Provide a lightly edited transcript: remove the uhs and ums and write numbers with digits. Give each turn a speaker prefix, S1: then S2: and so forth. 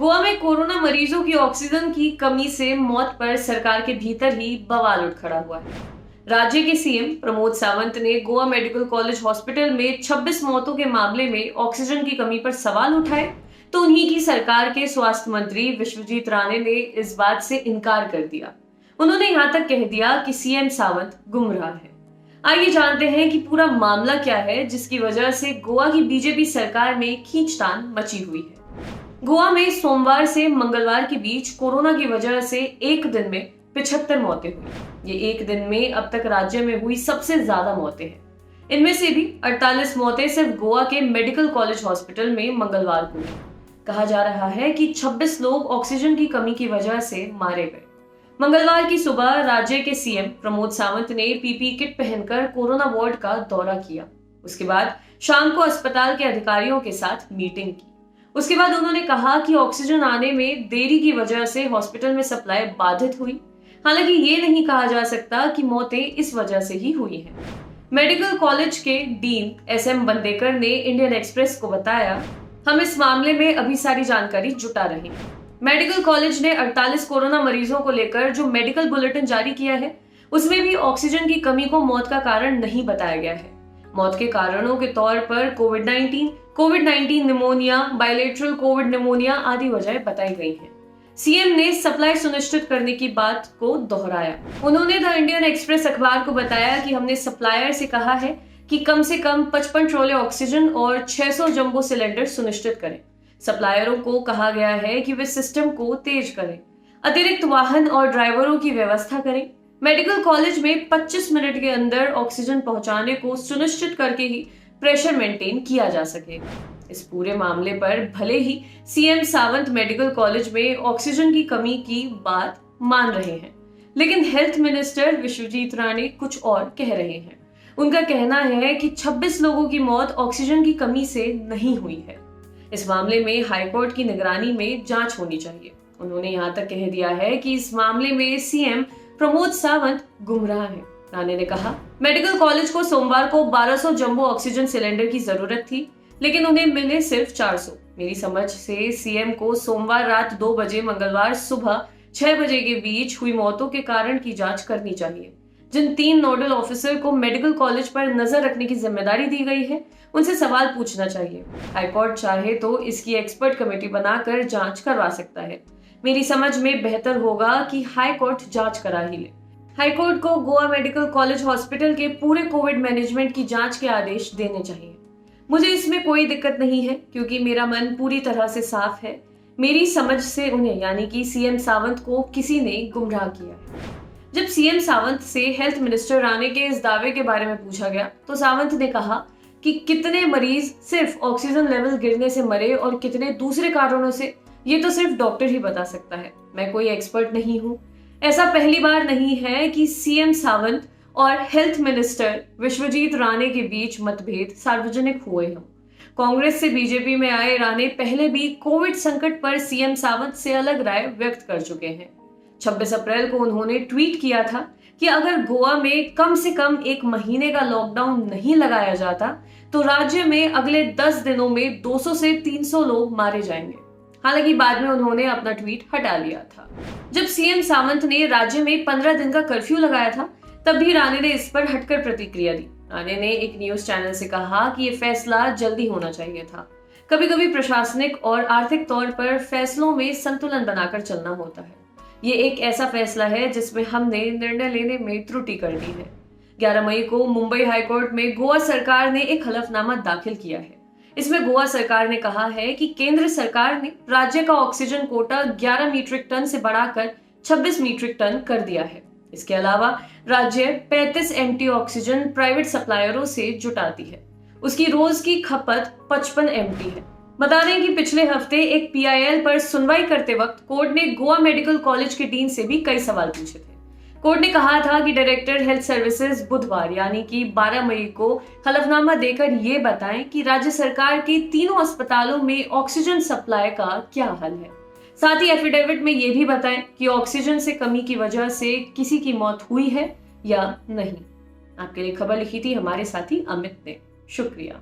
S1: गोवा में कोरोना मरीजों की ऑक्सीजन की कमी से मौत पर सरकार के भीतर ही बवाल उठ खड़ा हुआ है। राज्य के सीएम प्रमोद सावंत ने गोवा मेडिकल कॉलेज हॉस्पिटल में 26 मौतों के मामले में ऑक्सीजन की कमी पर सवाल उठाए, तो उन्हीं की सरकार के स्वास्थ्य मंत्री विश्वजीत राणे ने इस बात से इनकार कर दिया। उन्होंने यहां तक कह दिया कि सीएम सावंत गुमराह है। आइए जानते हैं कि पूरा मामला क्या है जिसकी वजह से गोवा की बीजेपी सरकार में खींचतान मची हुई है। गोवा में सोमवार से मंगलवार के बीच कोरोना की वजह से एक दिन में 75 मौतें हुई। ये एक दिन में अब तक राज्य में हुई सबसे ज्यादा मौतें हैं। इनमें से भी 48 मौतें सिर्फ गोवा के मेडिकल कॉलेज हॉस्पिटल में मंगलवार को हुई। कहा जा रहा है कि 26 लोग ऑक्सीजन की कमी की वजह से मारे गए। मंगलवार की सुबह राज्य के सीएम प्रमोद सावंत ने पीपीई किट पहनकर कोरोना वार्ड का दौरा किया। उसके बाद शाम को अस्पताल के अधिकारियों के साथ मीटिंग की। उसके बाद उन्होंने कहा कि ऑक्सीजन आने में देरी की वजह से हॉस्पिटल में सप्लाई बाधित हुई। हालांकि ये नहीं कहा जा सकता कि मौतें इस वजह से ही हुई हैं। मेडिकल कॉलेज के डीन एसएम बंदेकर ने इंडियन एक्सप्रेस को बताया, हम इस मामले में अभी सारी जानकारी जुटा रहे हैं। मेडिकल कॉलेज ने 48 कोरोना मरीजों को लेकर जो मेडिकल बुलेटिन जारी किया है, उसमें भी ऑक्सीजन की कमी को मौत का कारण नहीं बताया गया है। मौत के कारणों के तौर पर कोविड-19 निमोनिया, बायलेटरल कोविड निमोनिया आदि वजह बताई गई हैं। सीएम ने सप्लाई सुनिश्चित करने की बात को दोहराया। उन्होंने द इंडियन एक्सप्रेस अखबार को बताया कि हमने सप्लायर से कहा है कि कम से कम 55 ट्रॉले ऑक्सीजन और 600 जंबो सिलेंडर सुनिश्चित करें। सप्लायरों को कहा गया है कि वे सिस्टम को तेज करें, अतिरिक्त वाहन और ड्राइवरों की व्यवस्था करें। मेडिकल कॉलेज में 25 मिनट के अंदर ऑक्सीजन पहुंचाने को सुनिश्चित करके ही प्रेशर मेंटेन किया जा सके। इस पूरे मामले पर भले ही सीएम सावंत मेडिकल कॉलेज में ऑक्सीजन की कमी की बात मान रहे हैं, लेकिन हेल्थ मिनिस्टर विश्वजीत राणे कुछ और कह रहे हैं। उनका कहना है कि 26 लोगों की मौत ऑक्सीजन की कमी से नहीं हुई है। इस मामले में हाईकोर्ट की निगरानी में जांच होनी चाहिए। उन्होंने यहाँ तक कह दिया है कि इस मामले में सीएम प्रमोद सावंत गुमराह है। राणे ने कहा, मेडिकल कॉलेज को सोमवार को 1200 जंबो ऑक्सीजन सिलेंडर की जरूरत थी, लेकिन उन्हें मिले सिर्फ 400। मेरी समझ से सीएम को सोमवार रात 2 बजे मंगलवार सुबह 6 बजे के बीच हुई मौतों के कारण की जांच करनी चाहिए। जिन 3 नोडल ऑफिसर को मेडिकल कॉलेज पर नजर रखने की जिम्मेदारी दी गई है, उनसे सवाल पूछना चाहिए। हाईकोर्ट चाहे तो इसकी एक्सपर्ट कमेटी बनाकर जांच करवा सकता है। मेरी समझ में बेहतर होगा कि हाईकोर्ट जांच करा ही ले। हाईकोर्ट को गोवा मेडिकल कॉलेज हॉस्पिटल के पूरे कोविड मैनेजमेंट की जांच के आदेश देने चाहिए। मुझे इसमें कोई दिक्कत नहीं है, क्योंकि मेरा मन पूरी तरह से साफ है। मेरी समझ से उन्हें, यानी कि सीएम सावंत को किसी ने गुमराह किया है। जब सीएम सावंत से हेल्थ मिनिस्टर राणे के इस दावे के बारे में पूछा गया, तो सावंत ने कहा कि कितने मरीज सिर्फ ऑक्सीजन लेवल गिरने से मरे और कितने दूसरे कारणों से, ये तो सिर्फ डॉक्टर ही बता सकता है। मैं कोई एक्सपर्ट नहीं हूँ। ऐसा पहली बार नहीं है कि सीएम सावंत और हेल्थ मिनिस्टर विश्वजीत राणे के बीच मतभेद सार्वजनिक हुए हों। कांग्रेस से बीजेपी में आए राणे पहले भी कोविड संकट पर सीएम सावंत से अलग राय व्यक्त कर चुके हैं। 26 अप्रैल को उन्होंने ट्वीट किया था कि अगर गोवा में कम से कम 1 महीने का लॉकडाउन नहीं लगाया जाता, तो राज्य में अगले 10 दिनों में 200 से 300 लोग मारे जाएंगे। हालांकि बाद में उन्होंने अपना ट्वीट हटा लिया था। जब सीएम सावंत ने राज्य में 15 दिन का कर्फ्यू लगाया था, तब भी राणे ने इस पर हटकर प्रतिक्रिया दी। राणे ने एक न्यूज चैनल से कहा कि ये फैसला जल्दी होना चाहिए था। कभी कभी प्रशासनिक और आर्थिक तौर पर फैसलों में संतुलन बनाकर चलना होता है। ये एक ऐसा फैसला है जिसमें हमने निर्णय लेने में त्रुटि कर दी है। 11 मई को मुंबई हाईकोर्ट में गोवा सरकार ने एक हलफनामा दाखिल किया है। इसमें गोवा सरकार ने कहा है कि केंद्र सरकार ने राज्य का ऑक्सीजन कोटा 11 मीट्रिक टन से बढ़ाकर 26 मीट्रिक टन कर दिया है। इसके अलावा राज्य 35 एमटी ऑक्सीजन प्राइवेट सप्लायरों से जुटाती है। उसकी रोज की खपत 55 एमटी है। बता दें कि पिछले हफ्ते एक पीआईएल पर सुनवाई करते वक्त कोर्ट ने गोवा मेडिकल कॉलेज के डीन से भी कई सवाल पूछे थे। कोर्ट ने कहा था कि डायरेक्टर हेल्थ सर्विसेज बुधवार यानी कि 12 मई को हलफनामा देकर ये बताएं कि राज्य सरकार के तीनों अस्पतालों में ऑक्सीजन सप्लाई का क्या हाल है। साथ ही एफिडेविट में ये भी बताएं कि ऑक्सीजन से कमी की वजह से किसी की मौत हुई है या नहीं। आपके लिए खबर लिखी थी हमारे साथी अमित ने। शुक्रिया।